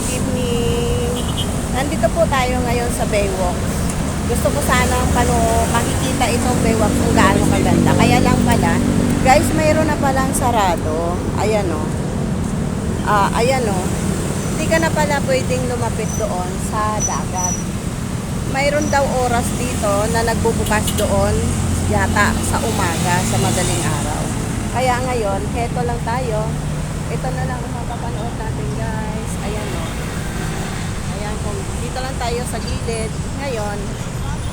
good evening. Nandito po tayo ngayon sa Baywalk. Gusto ko sanang makikita itong Baywalk kung gaano kaganda. Kaya lang pala, guys, mayroon na palang sarado. Ayan o. Ayan o. Hindi ka na pala pwedeng lumapit doon sa dagat. Mayroon daw oras dito na nagbubukas doon yata sa umaga, sa madaling araw. Kaya ngayon, heto lang tayo. Ito na lang ang mapapanood natin, guys. Ayan o. Ayan, kung dito lang tayo sa gilid. Ngayon,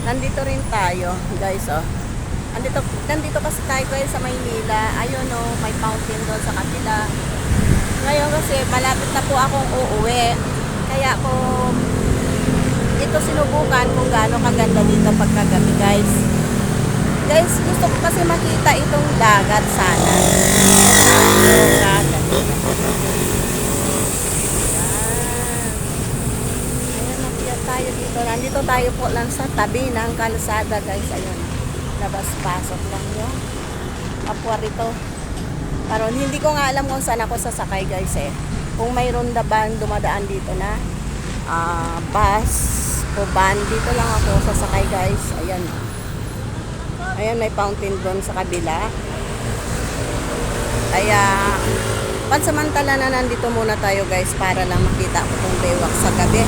nandito rin tayo, guys o. Nandito kasi tayo guys sa Maynila. Ayun o, may fountain doon sa kabila. Ngayon kasi malapit na po akong uuwi. Kaya kung ito sinubukan kung gaano kaganda dito pagkagabi, guys. Guys, gusto ko kasi makita itong dagat sana. Dagat. Ayan, nakiyat tayo dito. Nandito tayo po lang sa tabi ng kalsada, guys. Ayun. Labas-pasok lang yun. Kapwa rito. Pero hindi ko nga alam kung saan ako sasakay, guys eh. Kung mayroon na ba dumadaan dito na bus o van, dito lang ako sasakay, guys. Ayan. Ayan, may fountain doon sa kabila. Kaya pansamantala na nandito muna tayo, guys, para lang makita ko itong Baywalk sa gabi.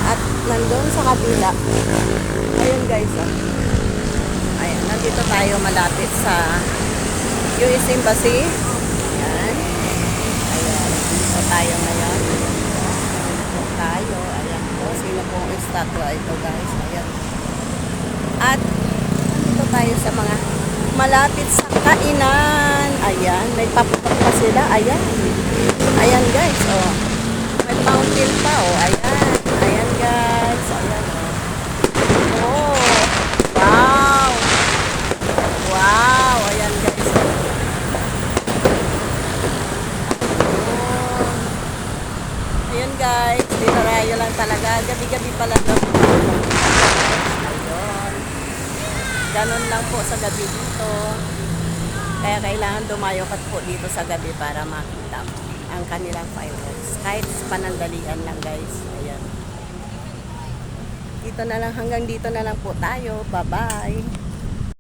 At nandun sa kabila. Ayun, guys. Ayan, nandito tayo malapit sa US Embassy. Ayan. Ayan, dito tayo ngayon. Dito tayo. Ayan po. Sino pong estatwa ito, guys? Ayan. At dito tayo sa mga malapit sa kainan. Ayan, may paputok pa sila. Ayan. Ayan, guys. Oh. May fountain pa. Oh. Ayan. Ayan, guys. Ayan. Oh. Wow. Wow. Ayan, guys. Oh. Ayan, guys. Dito tayo lang talaga. Gabi-gabi pala daw. Ganon lang po sa gabi dito. Kaya kailangan dumayo ka po dito sa gabi para makita ang kanilang fireworks. Kahit panandalian lang, guys. Ayan. Dito na lang, hanggang dito na lang po tayo. Bye-bye.